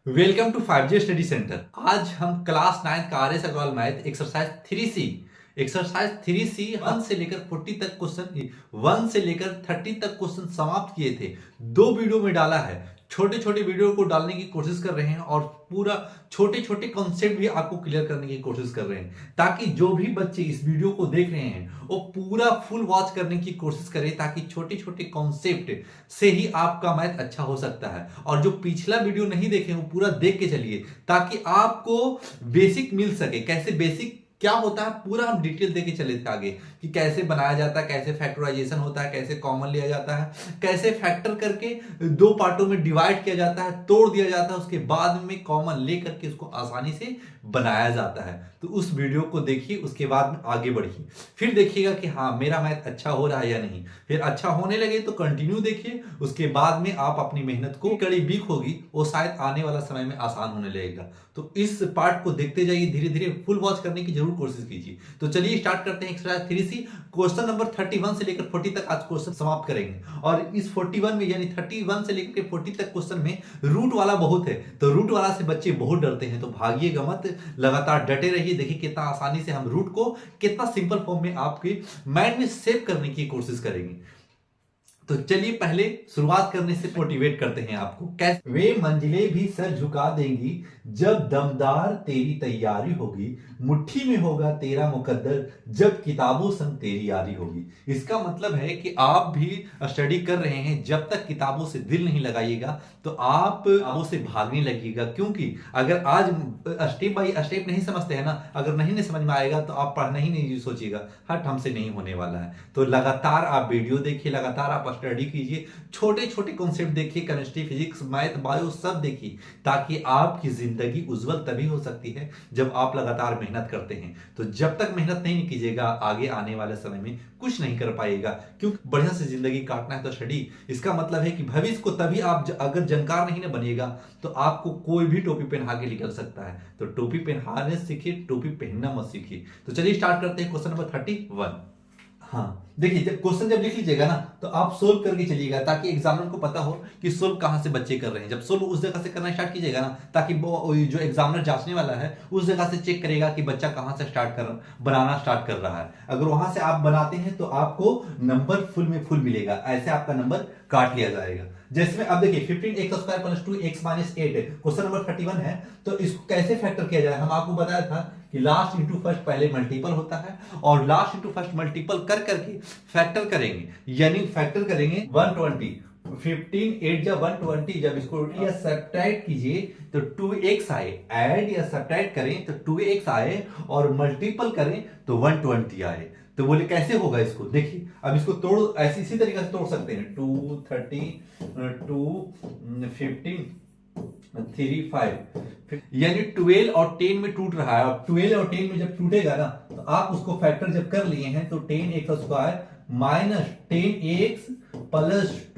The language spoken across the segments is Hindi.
Welcome to 5G study centre. आज हम क्लास 9 का R S Agarwal math exercise 3C 1 से लेकर 40 तक क्वेश्चन 1 से लेकर 30 तक क्वेश्चन समाप्त किए थे। दो वीडियो में डाला है। छोटे छोटे वीडियो को डालने की कोशिश कर रहे हैं और पूरा छोटे छोटे कॉन्सेप्ट भी आपको क्लियर करने की कोशिश कर रहे हैं, ताकि जो भी बच्चे इस वीडियो को देख रहे हैं वो पूरा फुल वॉच करने की कोशिश करें, ताकि छोटे छोटे कॉन्सेप्ट से ही आपका मैथ अच्छा हो सकता है। और जो पिछला वीडियो नहीं देखे वो पूरा देख के चलिए, ताकि आपको बेसिक मिल सके। कैसे बेसिक क्या होता है पूरा हम डिटेल देके चले थे आगे, कि कैसे बनाया जाता है, कैसे फैक्टराइजेशन होता है, कैसे कॉमन लिया जाता है, कैसे फैक्टर करके दो पार्टों में डिवाइड किया जाता है, तोड़ दिया जाता है, उसके बाद में कॉमन ले करके उसको आसानी से बनाया जाता है। तो उस वीडियो को देखिए, उसके बाद में आगे बढ़िए, फिर देखिएगा कि हाँ मेरा मैथ अच्छा हो रहा है या नहीं। फिर अच्छा होने लगे तो कंटिन्यू देखिए, उसके बाद में आप अपनी मेहनत को कड़ी वीक होगी वो शायद आने वाला समय में आसान होने लगेगा। तो इस पार्ट को देखते जाइए, धीरे धीरे फुल वॉच करने की जरूर कोशिश कीजिए। तो चलिए स्टार्ट करते हैं एक्सरसाइज 3C। क्वेश्चन नंबर 31 से लेकर 40 तक आज क्वेश्चन समाप्त करेंगे। और इस 41 में यानी 31 से लेकर 40 तक क्वेश्चन में रूट वाला बहुत है, तो रूट वाला से बच्चे बहुत डरते हैं। तो भागिएगा मत, लगातार डटे रहिए। देखिए कितना आसानी से हम रूट को कितना सिंपल फॉर्म में आपके माइंड में सेव करने की कोशिश करेंगे। तो चलिए पहले शुरुआत करने से मोटिवेट करते हैं आपको। कैसे वे मंजिलें भी सर झुका देंगी जब दमदार तेरी तैयारी होगी, मुट्ठी में होगा तेरा मुकद्दर जब किताबों संग तेरी यारी होगी। इसका मतलब है कि आप भी स्टडी कर रहे हैं, जब तक किताबों से दिल नहीं लगाइएगा तो आप किताबों से भागने लगिएगा। क्योंकि अगर आज स्टेप बाय स्टेप नहीं समझते हैं ना, अगर नहीं समझ में आएगा तो आप पढ़ना ही नहीं सोचिएगा, हट हमसे नहीं होने वाला है। तो लगातार आप वीडियो देखिए, लगातार आप स्टडी कीजिए, छोटे छोटे कॉन्सेप्ट देखिए, केमिस्ट्री, फिजिक्स, मैथ, बायो सब देखिए, ताकि आपकी जिंदगी उज्जवल तभी हो सकती है जब आप लगातार मेहनत करते हैं। तो जब तक मेहनत नहीं कीजिएगा आगे आने वाले समय में कुछ नहीं कर पाएगा। क्योंकि बढ़िया से जिंदगी काटना है तो स्टडी। इसका मतलब है कि भविष्य को तभी आप अगर जानकार नहीं ना बनिएगा तो आपको कोई भी टोपी पहना के निकल सकता है। तो टोपी पहनाने सीखिए, टोपी पहनना मत सीखिए। तो चलिए स्टार्ट करते हैं क्वेश्चन नंबर 31। हाँ देखिए, जब क्वेश्चन जब लिख लीजिएगा ना तो आप सोल्व करके चलिएगा, ताकि एग्जामिनर को पता हो कि सोल्व कहां से बच्चे कर रहे हैं। जब सोल्व उस जगह से करना स्टार्ट कीजिएगा ना, ताकि वो जो एग्जामिनर जांचने वाला है उस जगह से चेक करेगा कि बच्चा कहां से बनाना स्टार्ट कर रहा है। अगर वहां से आप बनाते हैं तो आपको नंबर फुल में फुल मिलेगा, ऐसे आपका नंबर काट लिया जाएगा। जैसे अब देखिए 15x² + 2x - 8 क्वेश्चन नंबर 31 है। तो इसको कैसे फैक्टर किया जाए, हम आपको बताया था कि लास्ट इंटू फर्स्ट पहले मल्टीपल होता है, और लास्ट इंटू फर्स्ट मल्टीपल कर करके फैक्टर करेंगे। यानी फैक्टर करेंगे 120, 15 8 जा 120। जब इसको या सब्ट्रैक्ट कीजिए तो 2x आए, ऐड या सब्ट्रैक्ट करें तो 2x आए, और मल्टीपल करें तो 120 आए। तो बोले कैसे होगा इसको, देखिए अब इसको तोड़, ऐसे इसी तरीके से तोड़ सकते हैं। 2 30 2 15 3 5, यानी 12 और 10 में टूट रहा है। और 12 और 10 में जब टूटेगा ना तो आप उसको फैक्टर जब कर लिए हैं तो 10x² - 10x +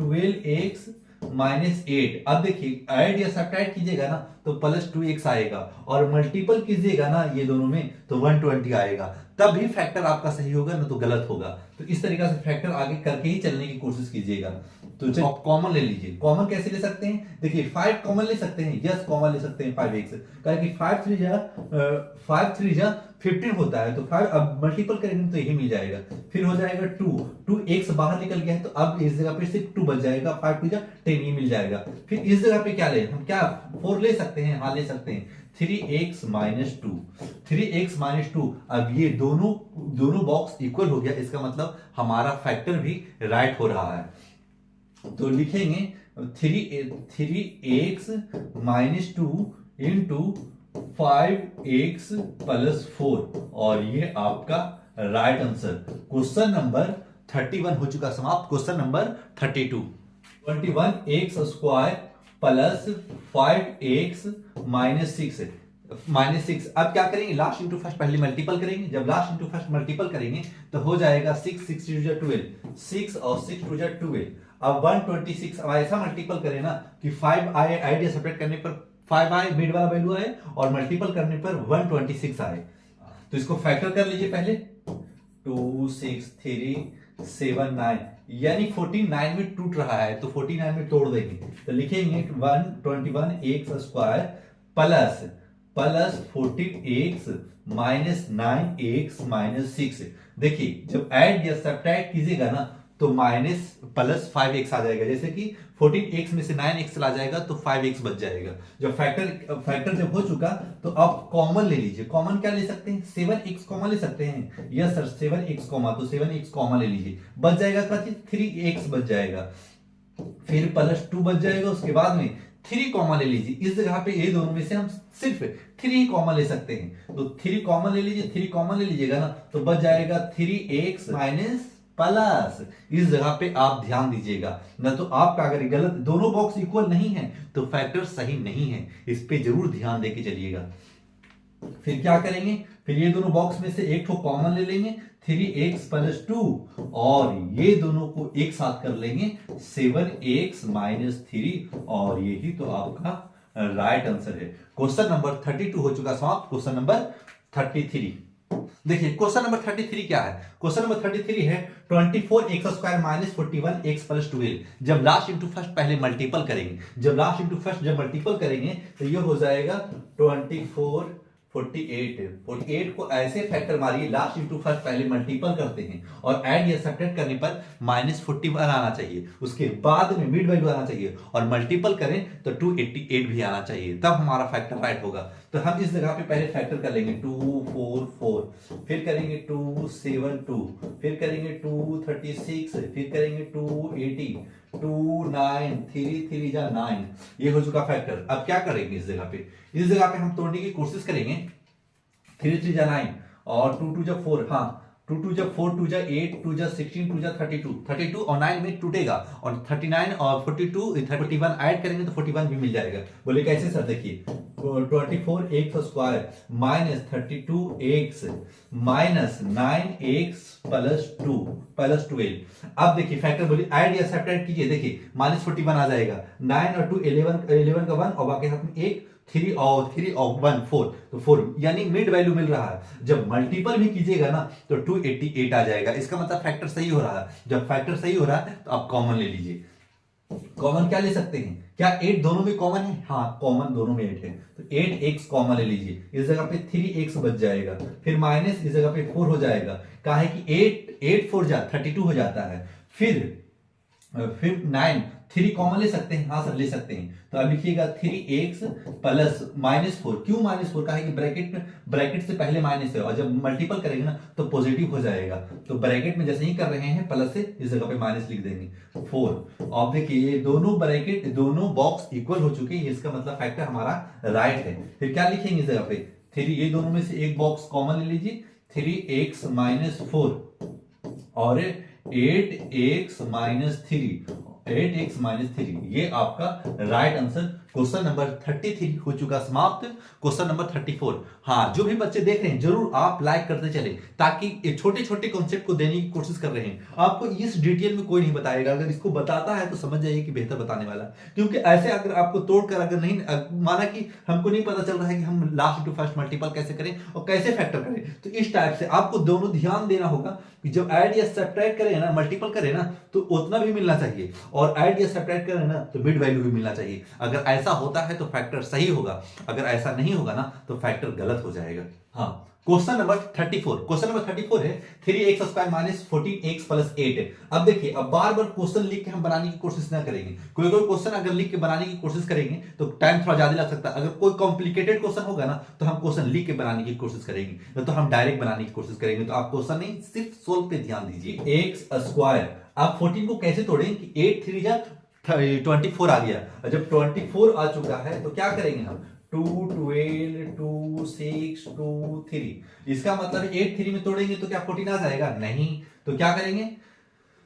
12x - 8। अब देखिए ऐड या सब्ट्रैक्ट कीजिएगा ना तो +2x आएगा, और मल्टीपल कीजिएगा ना ये दोनों में तो 120 आएगा। तब भी फैक्टर आपका सही होगा, ना तो गलत होगा। तो इस तरीके से फैक्टर आगे करके ही चलने की कोशिश कीजिएगा। तो आप कॉमन ले लीजिए। कॉमन कैसे ले सकते हैं, देखिए 5 कॉमन ले सकते हैं, यस कॉमन ले सकते हैं 5x, क्योंकि 5 3 जा 15 होता है। तो 5 अब मल्टीपल करेंगे तो यही मिल जाएगा। फिर हो जाएगा 2x बाहर निकल गया है, तो अब इस जगह पे सिर्फ 2 बच जाएगा। 5 2 जा 10 ये मिल जाएगा। फिर इस जगह पे क्या ले, हम क्या 4 ले सकते हैं, हाँ ले सकते हैं। 3x - 2, 3x - 2। अब ये दोनों बॉक्स इक्वल हो गया, इसका मतलब हमारा फैक्टर भी राइट हो रहा है। तो लिखेंगे 3x - 2 इंटू 5x + 4, और ये आपका राइट आंसर। क्वेश्चन नंबर 31 हो चुका समाप्त। Question number 32, 21x² + 5x - 6। अब क्या करेंगे, लास्ट इंटू फर्स्ट पहले मल्टीपल करेंगे। जब लास्ट इंटू फर्स्ट मल्टीपल करेंगे तो हो जाएगा 6 6 2 जा 12, 6 और 6 2 जा 12। अब 126 अब ऐसा मल्टीपल करें ना कि 5 आए, आइडिया सेपरेट करने पर 5 आए, मिड वाला वैल्यू आए, और मल्टीपल करने पर 126 आए। तो इसको फैक्टर कर लीजिए पहले। 2 6 3 79, यानी 49 में टूट रहा है तो 49 में तोड़ देंगे तो लिखेंगे 121x² plus 14x minus 9x minus 6। देखिए जब ऐड या सब्ट्रैक्ट कीजिएगा ना तो माइनस प्लस 5x आ जाएगा, जैसे कि 14x में से 9x चला जाएगा तो 5x बच जाएगा। जब फैक्टर जब हो चुका तो आप कॉमन ले लीजिए। कॉमन क्या ले सकते हैं? 7x कॉमन ले सकते हैं। यस सर 7x कॉमन, तो 7x कॉमन ले लीजिए, बच जाएगा क्या चीज? 3x बच जाएगा, फिर प्लस 2 बच जाएगा, उसके बाद में 3 कॉमन ले लीजिए। इस जगह पे ये दोनों में से हम सिर्फ 3 ही कॉमन ले सकते हैं, तो 3 कॉमन ले लीजिए। 3 कॉमन ले लीजिएगा ना तो बच जाएगा 3x माइनस प्लस। इस जगह पे आप ध्यान दीजिएगा, ना तो आपका अगर गलत, दोनों बॉक्स इक्वल नहीं है तो फैक्टर सही नहीं है, इस पे जरूर ध्यान देके चलिएगा। फिर क्या करेंगे? फिर ये दोनों बॉक्स में से एक को कॉमन ले लेंगे 3x प्लस 2 और ये दोनों को एक साथ कर लेंगे 7x माइनस 3 और यही तो आपका राइट आंसर है। क्वेश्चन नंबर 32 हो चुका समाप्त। क्वेश्चन नंबर 33 देखिए, क्वेश्चन नंबर 33 क्या है? क्वेश्चन नंबर 33 है 24x² माइनस 41x प्लस 12। जब लास्ट इंटू फर्स्ट पहले मल्टीपल करेंगे, जब मल्टीपल करेंगे तो ये हो जाएगा 24 48 को ऐसे फैक्टर मारिए, लास्ट इंटू फर्स्ट पहले मल्टीपल करते हैं और ऐड या सब्ट्रैक्ट करने पर -41 आना चाहिए, उसके बाद में मिड वैल्यू आना चाहिए और मल्टीपल करें तो 288 भी आना चाहिए, तब हमारा फैक्टर राइट होगा। तो हम इस जगह पे पहले फैक्टर कर लेंगे 244, फिर करेंगे 272, फिर करेंगे 236, फिर करेंगे 280, 29, 3 जा 9, ये हो चुका फैक्टर। अब क्या करेंगे? इस जगह पे हम तोड़ने की कोशिश करेंगे। 3 जा 9 और 2 जा 4, हाँ 2 जा 4, 2 जा 8, 2 जा 16, 2 जा 32 और 9 में टूटेगा और 39 और 42 31 ऐड करेंगे तो 41 भी मिल जाएगा। बोले कैसे सर? देखिए 24x² minus 32x minus 9x plus 2 plus 12। अब देखिए फैक्टर बोलिए ऐड या सब्ट्रैक्ट कीजिए। देखिए -41 आ जाएगा, 9 और 2 11 का 1 और बाकी हाथ में 1, 3 और 1 4, तो 4 यानी मिड वैल्यू मिल रहा है। जब मल्टीपल भी कीजिएगा ना तो 288 आ जाएगा, इसका मतलब फैक्टर सही हो रहा है। जब फैक्टर सही हो रहा है तो आप कॉमन ले लीजिए। कॉमन क्या ले सकते हैं? क्या 8 दोनों में कॉमन है? हाँ कॉमन दोनों में 8 है, तो 8x कॉमन ले लीजिए। इस जगह पे 3x बच जाएगा, फिर माइनस इस जगह पे 4 हो जाएगा, कहा है कि 8 4 जा 32 हो जाता है। फिर 9 3 कॉमन ले सकते हैं? हाँ सर ले सकते हैं। तो अब लिखिएगा 3x प्लस -4। क्यों -4? कहा है कि ब्रैकेट से पहले माइनस है और जब मल्टीपल करेंगे ना तो पॉजिटिव हो जाएगा, तो ब्रैकेट में जैसे ही कर रहे हैं प्लस से इस जगह पे माइनस लिख देंगे 4। अब देखिए ये दोनों बॉक्स इक्वल हो चुके हैं, इसका मतलब फैक्टर हमारा राइट है। फिर क्या लिखेंगे इस जगह पे? 3, ये दोनों में से एक बॉक्स कॉमन ले लीजिए, 3x माइनस 4 और 8x माइनस 3, ये आपका राइट आंसर। क्वेश्चन नंबर 33 हो चुका समाप्त। क्वेश्चन नंबर 34, हाँ जो भी बच्चे देख रहे हैं जरूर आप लाइक करते चले, ताकि छोटे छोटे कॉन्सेप्ट को देने की कोशिश कर रहे हैं। आपको इस डिटेल में कोई नहीं बताएगा, अगर इसको बताता है तो समझ जाइए कि बेहतर बताने वाला, क्योंकि ऐसे अगर आपको तोड़कर अगर नहीं, माना कि हमको नहीं पता चल रहा है कि हम लास्ट टू फर्स्ट मल्टीपल कैसे करें और कैसे फैक्टर करें, तो इस टाइप से आपको दोनों ध्यान देना होगा कि जब ऐड या सब्ट्रैक्ट करें ना, मल्टीपल करें ना तो उतना भी मिलना चाहिए और ऐड या सब्ट्रैक्ट करें ना तो मिड वैल्यू भी मिलना चाहिए। अगर ऐसा होता है तो फैक्टर सही होगा, अगर ऐसा नहीं होगा ना तो फैक्टर गलत हो जाएगा। हाँ क्वेश्चन नंबर 34 है 3x² माइनस 14x प्लस 8। अब देखिए, अब बार बार क्वेश्चन लिख के हम बनाने की कोशिश ना करेंगे। कोई क्वेश्चन अगर लिख के बनाने की कोशिश करेंगे तो टाइम थोड़ा ज्यादा लग सकता है। अगर कोई कॉम्प्लिकेटेड क्वेश्चन होगा ना तो हम क्वेश्चन लिख के बनाने की कोशिश करेंगे, तो हम डायरेक्ट बनाने की कोशिश करेंगे। तो आप क्वेश्चन नहीं, सिर्फ सोल्व पे ध्यान दीजिए। x², आप 14 को कैसे तोड़ें कि 8 3 जा 24 आ गया। जब 24 आ चुका है तो क्या करेंगे हम? 2 12 2 6 2 3, इसका मतलब 8 3 में तोड़ेंगे तो क्या 14 आ जाएगा? नहीं। तो क्या करेंगे?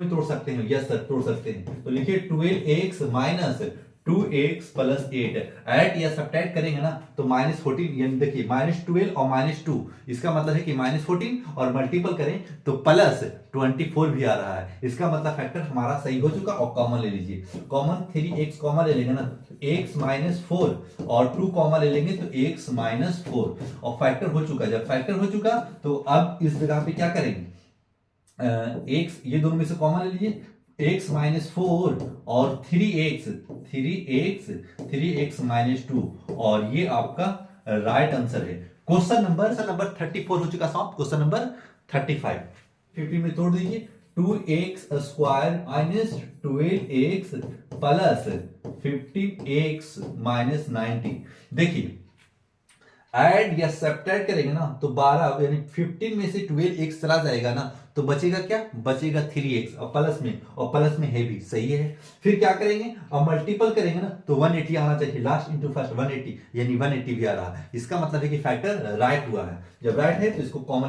तोड़ सकते हैं, यस सर तोड़ सकते हैं। तो लिखिए 12x minus 2x plus 8, add या सब्ट्रैक्ट करेंगे ना तो -14, यानी देखिए -12 और -2, इसका मतलब है कि -14 और मल्टीपल करें तो प्लस 24 भी आ रहा है। इसका मतलब फैक्टर हमारा सही हो चुका। और कॉमन ले लीजिए, कॉमन 3x कॉमन ले लेंगे ना x माइनस 4 और 2 कॉमन ले लेंगे तो x माइनस 4 और फैक्टर हो चुका। जब फैक्टर हो चुका तो अब इस जगह पे क्या करेंगे? एक्स, ये दोनों में से कॉमन ले लीजिए, एक्स माइनस 4 और 3x माइनस 2, और ये आपका राइट आंसर है। क्वेश्चन नंबर 34 हो चुका समाप्त। क्वेश्चन नंबर 35 50 में तोड़ दीजिए। 2x square minus 12x plus 15x minus 90। देखिए ऐड या सब्ट्रैक्ट करेंगे ना तो 12 यानी 15 में से 12x चला जाएगा ना, तो बचेगा क्या, बचेगा 3x, और प्लस में है भी, सही है। फिर क्या करेंगे, अब मल्टीपल करेंगे ना तो 180 आना चाहिए, लास्ट इंटू फर्स्ट 180, यानी 180 भी आ रहा है। इसका मतलब है कि फैक्टर राइट हुआ है। जब राइट है तो इसको कॉमन,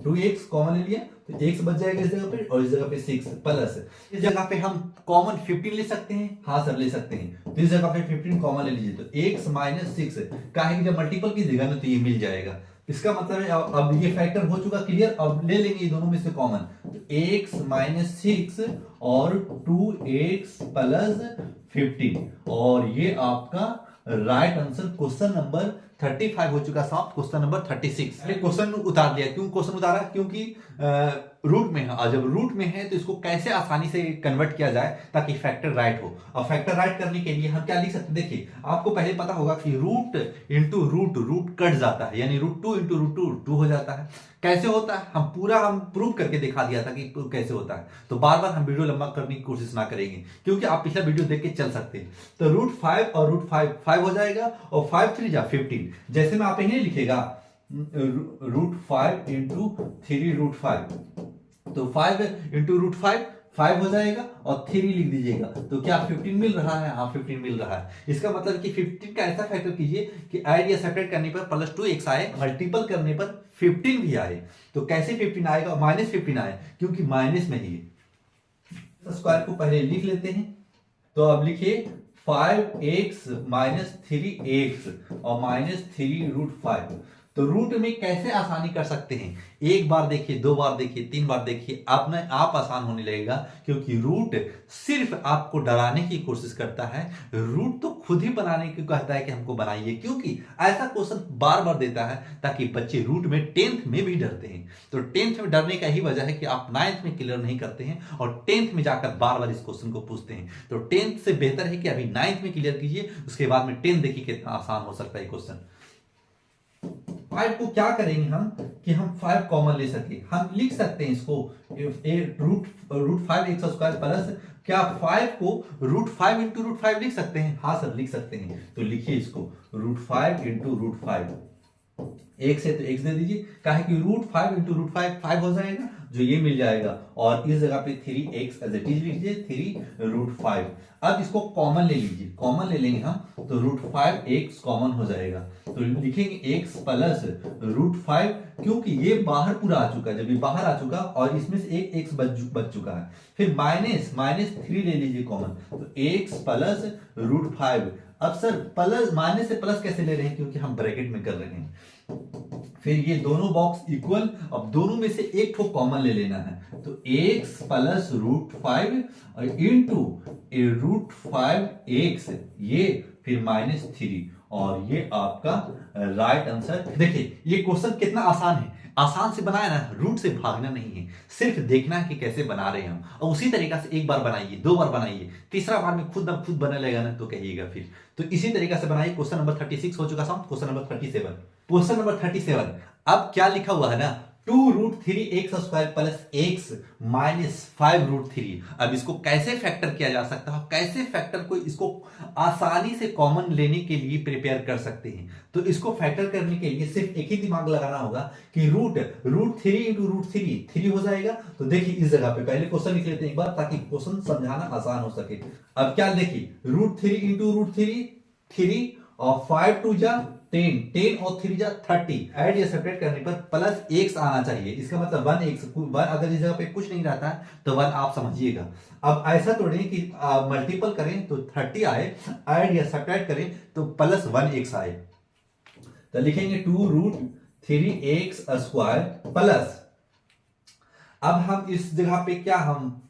2x कॉमन ले लिया तो x बच जाएगा इस जगह पे, और इस जगह पे 6 प्लस, इस जगह पे हम कॉमन 15 ले सकते हैं, हाँ सर ले सकते हैं, तो इस जगह पे 15 कॉमन ले लीजिए, तो x माइनस 6 का है कि जब मल्टीपल कीजिएगा ना तो ये मिल जाएगा। इसका मतलब है अब ये फैक्टर हो चुका क्लियर। अब ले लेंगे ये दोनों में से कॉमन, तो x माइनस 6 और 2x प्लस 15, और ये आपका राइट आंसर क्वेश्चन नंबर 35 हो चुका समाप्त। क्वेश्चन नंबर 36 क्वेश्चन उतार दिया। क्यों क्वेश्चन उतारा, क्योंकि रूट में है, और जब रूट में है तो इसको कैसे आसानी से कन्वर्ट किया जाए ताकि फैक्टर राइट हो। और फैक्टर राइट करने के लिए हम क्या लिख सकते हैं, देखिए आपको पहले पता होगा कि रूट इंटू रूट कट जाता है, यानी √2 इंटू √2 हो जाता है। कैसे होता है हम प्रूव करके दिखा दिया था कि कैसे होता है, तो बार बार हम वीडियो लंबा करने की कोशिश ना करेंगे, क्योंकि आप पिछला वीडियो देख के चल सकते हैं। तो √5 और √5 हो जाएगा, और 5 3 जा 15, जैसे में आप इन्हें लिखेगा √5 इंटू 3 √5, तो 5 इंटू √5 5 हो जाएगा, और 3 लिख दीजिएगा, तो क्या 15 मिल रहा है, हाँ 15 मिल रहा है। इसका मतलब कि 15 का ऐसा फैक्टर कीजिए कि ऐड या सेपरेट करने पर प्लस 2x आए, मल्टीपल करने पर 15 भी आए। तो कैसे 15 आएगा, माइनस 15 आए, क्योंकि माइनस में ही स्क्वायर को पहले लिख लेते हैं। तो अब लिखिए 5x माइनस 3x और माइनस 3 √5। तो रूट में कैसे आसानी कर सकते हैं, एक बार देखिए, दो बार देखिए, 3 बार देखिए, अपने आप आसान होने लगेगा, क्योंकि रूट सिर्फ आपको डराने की कोशिश करता है। रूट तो खुद ही बनाने की कहता है कि हमको बनाइए, क्योंकि ऐसा क्वेश्चन बार बार देता है ताकि बच्चे रूट में 10th में भी डरते हैं। तो 10th में डरने का ही वजह है कि आप 9th में क्लियर नहीं करते हैं और 10th में जाकर बार बार इस क्वेश्चन को पूछते हैं। तो 10th से बेहतर है कि अभी 9th में क्लियर कीजिए, उसके बाद में 10th देखिए कितना आसान हो सकता है क्वेश्चन। 5 को क्या करेंगे हम कि हम 5 कॉमन ले सके, हम लिख सकते हैं इसको √5x स्क्वायर प्लस, क्या 5 को √5 इंटू √5 लिख सकते हैं, हाँ सर लिख सकते हैं। तो लिखिए इसको √5 इंटू √5, x है तो x दे दीजिए, क्या है कि √5 इंटू √5 5 हो जाएगा, जो ये मिल जाएगा, और इस जगह पे 3x एज इट इज लीजिए, 3 √5। अब इसको कॉमन ले लीजिए, कॉमन ले लेंगे हम तो √5x कॉमन हो जाएगा, तो लिखेंगे x प्लस √5, क्योंकि ये बाहर पूरा आ चुका है, जब ये बाहर आ चुका और इसमें से एक x बच चुका है। फिर माइनस 3 ले लीजिए कॉमन, तो x प्लस √5। अब सर प्लस माइनस से प्लस कैसे ले रहे हैं, क्योंकि हम ब्रैकेट में कर रहे हैं। फिर ये दोनों बॉक्स इक्वल, अब दोनों में से एक ठो कॉमन ले लेना है, तो x प्लस √5 इंटू √5x, ये फिर -3, और ये आपका राइट आंसर। देखिए ये क्वेश्चन कितना आसान है, आसान से बनाया ना, रूट से भागना नहीं है, सिर्फ देखना है कि कैसे बना रहे हैं हम, और उसी तरीका से एक बार बनाइए, 2 बार बनाइए, तीसरा बार में खुद ब खुद बनने लगेगा ना तो कहिएगा फिर। तो इसी तरीका से बनाइए। क्वेश्चन नंबर 36 हो चुका समाप्त। क्वेश्चन नंबर 37, क्वेश्चन नंबर 37, अब क्या लिखा हुआ है ना, 2√3x square plus x minus 5√3। अब इसको कैसे फैक्टर किया जा सकता है, कैसे फैक्टर को इसको आसानी से कॉमन लेने के लिए प्रिपेयर कर सकते हैं। तो इसको फैक्टर करने के लिए सिर्फ एक ही दिमाग लगाना होगा कि √3 इंटू √3 3 हो जाएगा। तो देखिए इस जगह पे पहले क्वेश्चन लिख लेते हैं एक बार, ताकि क्वेश्चन समझाना आसान हो सके। अब क्या देखिए, √3 इंटू √3 3, और 5 2 जा 10 और 3 जा 30, ऐड या सेपरेट करने पर प्लस x आना चाहिए। इसका मतलब 1 अगर इस जगह पे कुछ नहीं रहता है तो 1 आप समझिएगा। अब ऐसा तो नहीं कि मल्टीपल करें तो 30 आए, ऐड या सेपरेट करें तो प्लस 1x आए। तो लिखेंगे 2√3x स्क्वायर प्लस, अब हम इस जगह पे क्या हम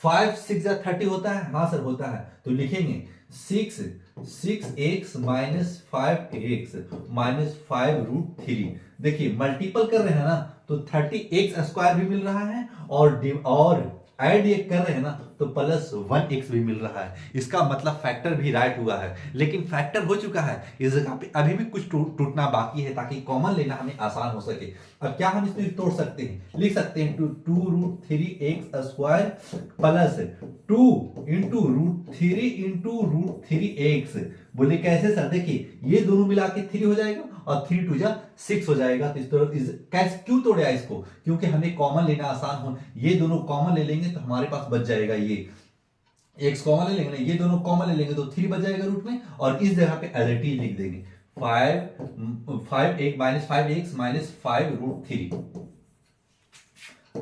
5 6 जा 30 होता है, हाँ सर होता है, तो लिखेंगे 6x माइनस 5x माइनस 5√3। देखिए मल्टीपल कर रहे हैं ना, तो 30x² भी मिल रहा है और ऐड ये कर रहे हैं ना तो +1x भी मिल रहा है। इसका मतलब फैक्टर भी राइट हुआ है, लेकिन फैक्टर हो चुका है। इस जगह पे अभी भी कुछ टूटना बाकी है ताकि कॉमन लेना हमें आसान हो सके। अब क्या हम इसमें तोड़ सकते हैं, लिख सकते हैं 2√3x² प्लस 2 × √3 × √3x। बोले कैसे सर, देखिए ये दोनों मिला के 3 हो जाएगा और 3 2 6 हो जाएगा। तो इस तरह कैसे क्यों तोड़ा इसको, क्योंकि हमें कॉमन लेना आसान हो। ये दोनों कॉमन ले लेंगे तो हमारे पास बच जाएगा, ये x कॉमन ले लेंगे, ये दोनों कॉमन ले लेंगे तो 3 बच जाएगा रूट में, और इस जगह पे एज इट इज लिख देंगे 5√3।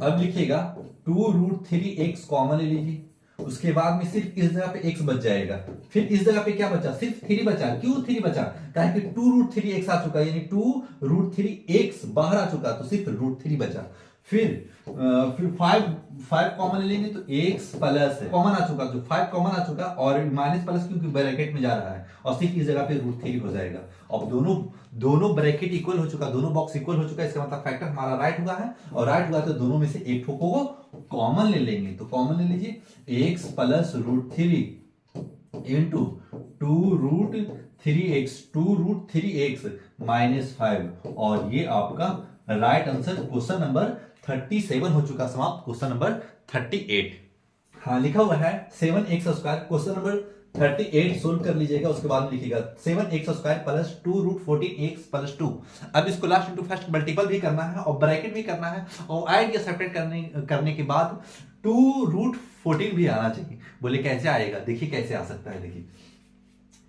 अब लिखिएगा 2√3x कॉमन ले लीजिए, उसके बाद में सिर्फ इस जगह पे x बच जाएगा। फिर इस जगह पे क्या बचा, सिर्फ 3 बचा। क्यों 3 बचा, कहा कि 2√3x आ चुका, यानी 2√3x बाहर आ चुका, तो सिर्फ √3 बचा। फिर 5 कॉमन ले लेंगे तो x प्लस कॉमन आ चुका, तो 5 कॉमन आ चुका और माइनस प्लस क्योंकि ब्रैकेट में जा रहा है, और सिर्फ इस जगह पे √3 हो जाएगा। अब दोनों ब्रैकेट इक्वल हो चुका, दोनों बॉक्स इक्वल हो चुका, इसका मतलब फैक्टर हमारा राइट हुआ है। और राइट हुआ तो दोनों में से एक ठोको को कॉमन ले लेंगे, तो कॉमन ले लीजिए x प्लस √3 इंटू 2√3x -5, और ये आपका राइट आंसर क्वेश्चन नंबर 37 हो चुका समाप्त। क्वेश्चन नंबर 38, हाँ लिखा हुआ है 7x²। क्वेश्चन नंबर 38 सोल्व कर लीजिएगा, उसके बाद लिखिएगा 7x² प्लस 2√14x प्लस 2। अब इसको लास्ट इंटू फर्स्ट मल्टीपल भी करना है और ब्रैकेट भी करना है, और ऐड या सेपरेट करने के बाद 2√14 भी आना चाहिए। बोले कैसे आएगा, देखिए कैसे आ सकता है। देखिए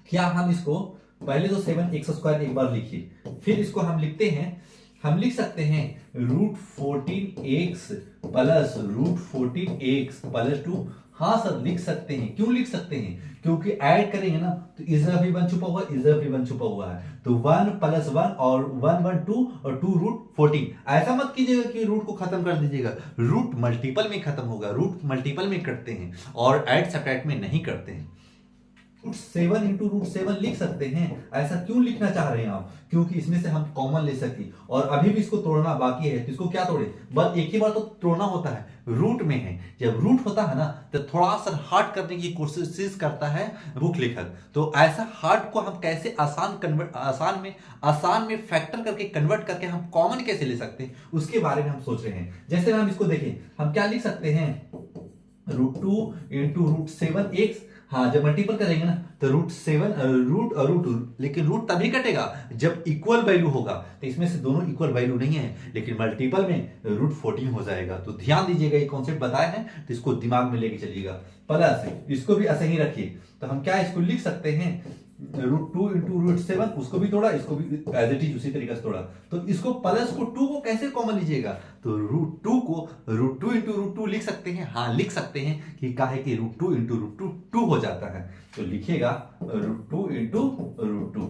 क्या हम इसको पहले तो 7x² एक बार लिखिए, फिर इसको हम लिखते हैं, हम लिख सकते हैं √14x प्लस √14x प्लस 2। हाँ सर लिख सकते हैं, क्यों लिख सकते हैं, क्योंकि ऐड करेंगे ना तो इस जगह भी 1 छुपा हुआ है, इस जगह भी 1 छुपा हुआ है, तो 1 + 1 और 1 1 2 और 2√14। ऐसा मत कीजिएगा कि रूट को खत्म कर दीजिएगा, रूट मल्टीपल में खत्म होगा, रूट मल्टीपल में करते हैं और ऐड सेपरेट में नहीं करते हैं। 7 × √7 लिख सकते हैं। ऐसा क्यों लिखना चाह रहे हैं आप, क्योंकि इसमें से हम कॉमन ले सके, और अभी भी इसको तोड़ना बाकी है, तो इसको क्या तोड़े, बस एक ही बार तो तोड़ना होता है, रूट में है। जब रूट होता है ना तो थोड़ा सा हार्ड करने की कोशिश करता है बुक लेखक। तो ऐसा हार्ड को हम कैसे आसान में फैक्टर करके कन्वर्ट करके हम कॉमन कैसे ले सकते हैं, उसके बारे में हम सोच रहे हैं। जैसे हम इसको देखें, हम क्या लिख सकते हैं, √2 × √7x। हाँ जब मल्टीपल करेंगे ना तो रूट, लेकिन रूट तभी कटेगा जब इक्वल वैल्यू होगा, तो इसमें से दोनों इक्वल वैल्यू नहीं है, लेकिन मल्टीपल में √14 हो जाएगा। तो ध्यान दीजिएगा, ये कॉन्सेप्ट बताए हैं तो इसको दिमाग में लेके चलिएगा। प्लस इसको भी ऐसे ही रखिए, तो हम क्या इसको लिख सकते हैं √2 × √7, उसको भी तोड़ा, इसको भी एज इट इज उसी तरीके से तोड़ा। तो इसको प्लस को 2 को कैसे कॉमन लीजिएगा, तो √2 को √2 × √2 लिख सकते हैं। हाँ लिख सकते हैं कि काहे कि √2 × √2 2 हो जाता है, तो लिखिएगा √2 × √2।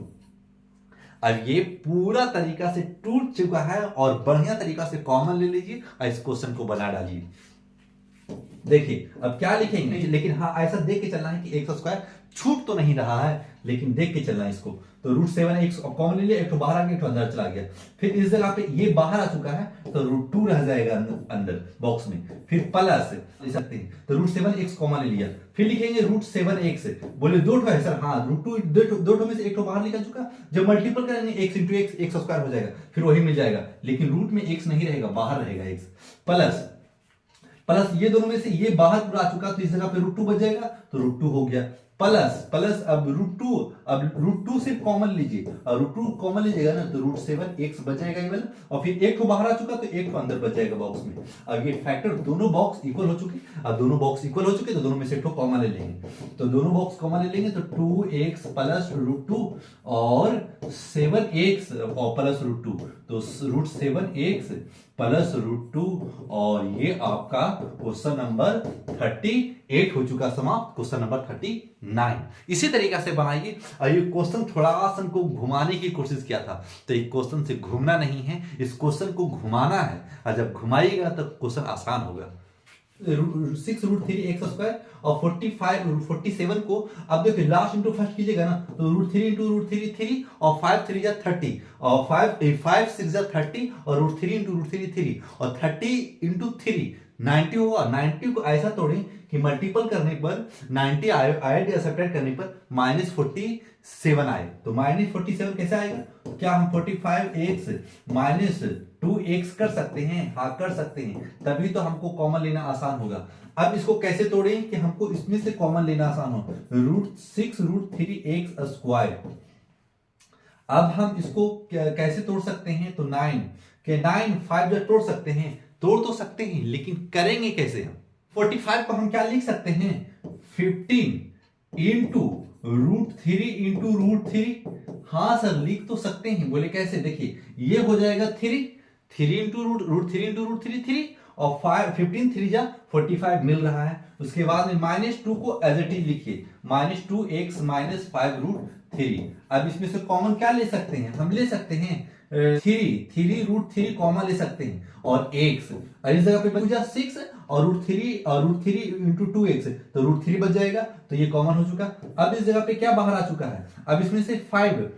अब ये पूरा तरीका से टूट चुका है और बढ़िया तरीका से कॉमन ले लीजिए और इस क्वेश्चन को बना डालिए। देखिए अब क्या लिखेंगे, लेकिन हाँ ऐसा देख के चलना है कि x² छूट तो नहीं रहा है, लेकिन देख के चलना है इसको। तो √7x कॉमन ले लिया, एक तो बाहर आ गया, एक तो अंदर चला गया। फिर इस जगह पे ये बाहर आ चुका है तो √2 रह जाएगा अंदर बॉक्स में, फिर प्लस ले सकते हैं, तो √7x कॉमन ले लिया। फिर लिखेंगे √7x, बोले 2 ठो है सर, हाँ √2 दो ठो में से एक ठो बाहर निकल चुका, जब मल्टीपल करेंगे x × x x² हो जाएगा, फिर वही मिल जाएगा, लेकिन रूट में x नहीं रहेगा, बाहर रहेगा x। प्लस ये दोनों में से ये बाहर पूरा आ चुका, तो इस जगह पे √2 बच जाएगा, तो √2 हो गया। प्लस अब √2 सिर्फ कॉमन लीजिए, और √2 कॉमन लीजिएगा ना तो √7x बच जाएगा ये वाला, और फिर एक को बाहर आ चुका तो एक को अंदर बच जाएगा बॉक्स में। अब ये फैक्टर दोनों बॉक्स इक्वल हो चुके, अब दोनों बॉक्स इक्वल हो चुके तो दोनों में से एक कॉमन ले लेंगे, तो दोनों बॉक्स कॉमन ले लेंगे तो 2x प्लस √2 और 7x और प्लस √2, तो √7x प्लस √2, और ये आपका क्वेश्चन नंबर 38 हो चुका समाप्त। क्वेश्चन नंबर 39 इसी तरीका से बनाइए। और ये क्वेश्चन थोड़ा सा को घुमाने की कोशिश किया था, तो एक क्वेश्चन से घूमना नहीं है, इस क्वेश्चन को घुमाना है, और जब घुमाइएगा तो क्वेश्चन आसान होगा। 6√3x² और 47 को अब देखिए लास्ट इंटू फर्स्ट कीजिएगा ना, तो √3 इंटू √3 3 और 5 3 जा 30 और 5 6 जा 30 और √3 इंटू √3 3 और 30 इंटू 3 90 होगा। 90 को ऐसा तोड़ें कि मल्टीपल करने पर 90 आए सब्ट्रैक्ट करने पर -47 आए। तो -47 कैसे आएगा? क्या हम 45x -2x कर सकते हैं? हाँ कर सकते हैं, तभी तो हमको कॉमन लेना आसान होगा। अब इसको कैसे तोड़ें कि हमको इसमें से कॉमन लेना आसान हो? √6√3x²। अब हम इसको कैसे तोड़ सकते हैं? तो 9 के 9 5 जो तोड़ सकते हैं, तोड़ तो सकते हैं, लेकिन करेंगे कैसे? हम 45 को हम क्या लिख सकते हैं? 15 इंटू √3 इंटू √3। हाँ सर लिख तो सकते हैं, बोले कैसे? देखिए ये हो जाएगा 3 इंटू √3 इंटू √3 3 और 15 3 जा 45 मिल रहा है। उसके बाद में -2 को एज इट इज लिखिए, -2x -5√3। अब इसमें से कॉमन क्या ले सकते हैं? हम ले सकते हैं 3 कॉमन ले सकते हैं और x, इस जगह पे बच जाए 6 और √3 इंटू 2x, तो √3 बच जाएगा, तो ये कॉमन हो चुका। अब इस जगह पे क्या बाहर आ चुका है? अब इसमें से 5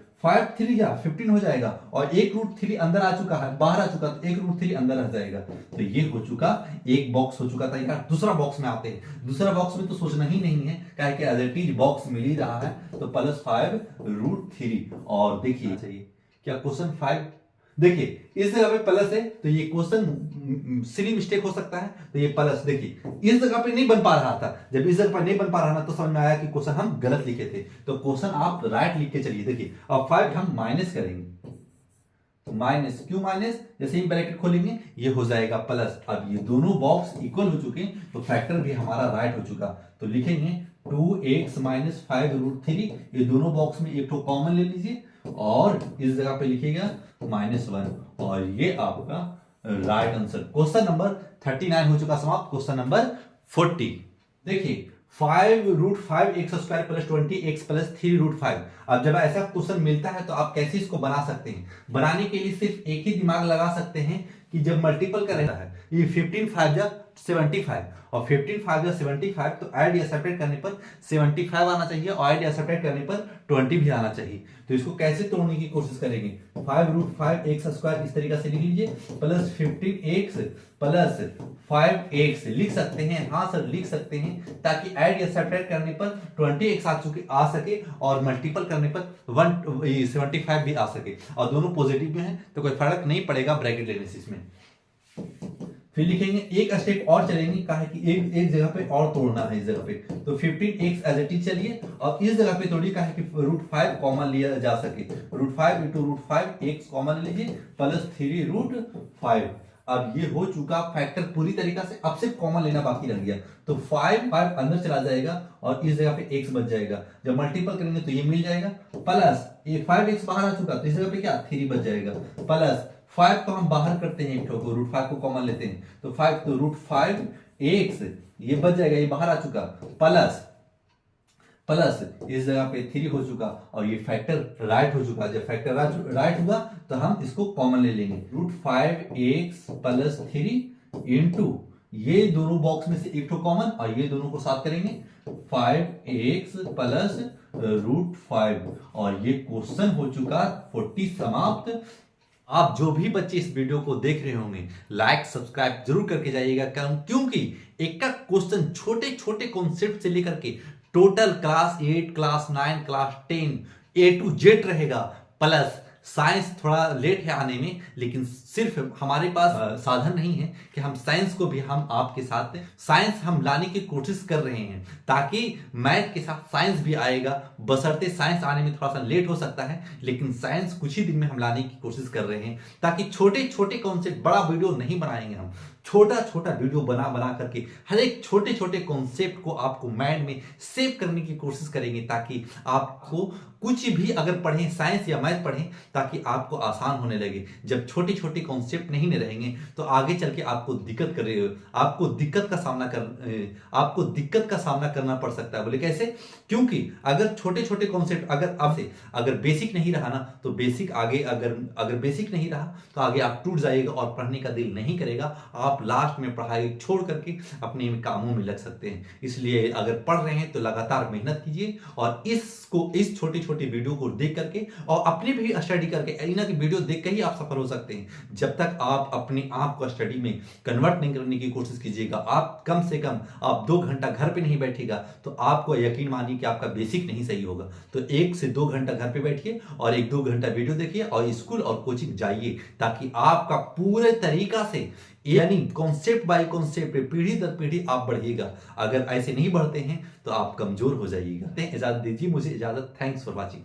3 जा 15 हो जाएगा और एक √3 अंदर आ चुका है, बाहर आ चुका, तो एक √3 अंदर आ जाएगा। तो ये हो चुका, एक बॉक्स हो चुका था यार। दूसरा बॉक्स में आते हैं। दूसरा बॉक्स में तो सोचना ही नहीं है, क्या है कि एज इट इज बॉक्स मिल ही रहा है, तो +5√3। और देखिए चाहिए क्या क्वेश्चन 5, देखिए इस जगह पे प्लस है, तो ये क्वेश्चन सिली मिस्टेक हो सकता है, तो ये प्लस देखिए इस जगह पे नहीं बन पा रहा था। जब इस जगह पर नहीं बन पा रहा ना, तो समझ में आया कि क्वेश्चन हम गलत लिखे थे। तो क्वेश्चन आप राइट लिख के चलिए। देखिए अब 5 हम माइनस करेंगे, माइनस क्यों माइनस? जैसे ही ब्रैकेट खोलेंगे ये हो जाएगा प्लस। अब ये दोनों बॉक्स इक्वल हो चुके हैं, तो फैक्टर भी हमारा राइट हो चुका। तो लिखेंगे 2x -5√3। ये दोनों बॉक्स में एक तो कॉमन ले लीजिए और इस जगह पे लिखिएगा -1, और ये आपका राइट आंसर। क्वेश्चन नंबर 39 हो चुका समाप्त। क्वेश्चन नंबर 40 देखिए 5√5x² + 20x + 3√5। अब जब ऐसा क्वेश्चन मिलता है तो आप कैसे इसको बना सकते हैं? बनाने के लिए सिर्फ एक ही दिमाग लगा सकते हैं कि जब मल्टीपल का रहता है, ये 15 5 जा 75 और 15 5 जा 75, तो ऐड या सब्ट्रैक्ट करने पर 75 आना चाहिए और ऐड या सब्ट्रैक्ट करने पर 20 भी आना चाहिए। तो इसको कैसे तोड़ने की कोशिश करेंगे? 5√5x² इस तरीके से लिख लीजिए, प्लस 15x प्लस 5x लिख सकते हैं। हाँ सर लिख सकते हैं, ताकि ऐड या सब्ट्रैक्ट करने पर 20x आ सके और मल्टीपल करने पर 175 भी आ सके, और दोनों पॉजिटिव में है तो कोई फर्क नहीं पड़ेगा ब्रैकेट लेने से इसमें। फिर लिखेंगे एक स्टेप और चलेंगे, कहा है कि एक जगह पे और तोड़ना है इस जगह पे, तो 15x एज इट इज चलिए और इस जगह पे तोड़िए, कहा है कि √5 कॉमन लिया जा सके। √5 इंटू √5 x कॉमन लीजिए प्लस 3√5। अब ये हो चुका फैक्टर पूरी तरीका से। अब सिर्फ कॉमन लेना बाकी रह गया, तो 5 अंदर चला जाएगा और इस जगह पे x बच जाएगा। जब मल्टीपल करेंगे तो ये मिल जाएगा, प्लस ये 5x बाहर आ चुका, तो इस जगह पे क्या 3 बच जाएगा, प्लस 5 को हम बाहर करते हैं, एक को √5 को कॉमन लेते हैं, तो 5 तो √5x ये बच जाएगा, ये बाहर आ चुका, प्लस इस जगह पे 3 हो चुका और ये फैक्टर राइट हो चुका। जब फैक्टर राइट हुआ तो हम इसको कॉमन ले लेंगे, √5x प्लस 3 इंटू ये दोनों बॉक्स में से एक तो कॉमन और ये दोनों को साथ करेंगे 5x प्लस √5, और ये क्वेश्चन हो चुका 40 समाप्त। आप जो भी बच्चे इस वीडियो को देख रहे होंगे लाइक सब्सक्राइब जरूर करके जाइएगा, क्योंकि एक का क्वेश्चन छोटे छोटे कॉन्सेप्ट से लेकर के total class 8 class 9 class 10 A to Z रहेगा। प्लस साइंस थोड़ा लेट है आने में, लेकिन सिर्फ हमारे पास साधन नहीं है कि हम साइंस को भी हम आपके साथ साइंस हम लाने की कोशिश कर रहे हैं, ताकि मैथ के साथ साइंस भी आएगा। बशर्ते साइंस आने में थोड़ा सा लेट हो सकता है, लेकिन साइंस कुछ ही दिन में हम लाने की कोशिश कर रहे हैं, ताकि छोटे छोटे कॉन्सेप्ट, बड़ा वीडियो नहीं बनाएंगे हम, छोटा छोटा वीडियो बना करके हर एक छोटे छोटे कॉन्सेप्ट को आपको माइंड में सेव करने की कोशिश करेंगे, ताकि आपको कुछ भी अगर पढ़ें साइंस या मैथ पढ़ें, ताकि आपको आसान होने लगे। जब छोटे छोटे कॉन्सेप्ट नहीं रहेंगे तो आगे चल के आपको दिक्कत का सामना करना पड़ सकता है। बोले कैसे? क्योंकि अगर छोटे छोटे कॉन्सेप्ट अगर बेसिक नहीं रहा ना, तो बेसिक आगे अगर बेसिक नहीं रहा तो आगे आप टूट जाइएगा और पढ़ने का दिल नहीं करेगा। आप आप लास्ट में पढ़ाई छोड़ करके अपने कामों में लग सकते हैं। इसलिए अगर पढ़ रहे हैं तो लगातार मेहनत कीजिए और इस छोटी छोटी वीडियो को देख करके और अपने भी स्टडी करके, इन्हीं की वीडियो देख के ही आप सफल हो सकते हैं। जब तक आप अपने आप को स्टडी में कन्वर्ट नहीं करने की कोशिश कीजिएगा, आप कम से कम आप 2 घंटा घर पे नहीं बैठेगा तो आपको यकीन मानिए कि आपका बेसिक नहीं सही होगा। तो 1 से 2 घंटा घर पे बैठिए और 1-2 घंटा वीडियो देखिए और स्कूल और कोचिंग जाइए, ताकि आपका पूरे तरीका से यानी कॉन्सेप्ट बाय कॉन्सेप्ट पीढ़ी दर पीढ़ी आप बढ़िएगा। अगर ऐसे नहीं बढ़ते हैं तो आप कमजोर हो जाइएगा। इजाजत दीजिए, मुझे इजाजत। Thanks for watching.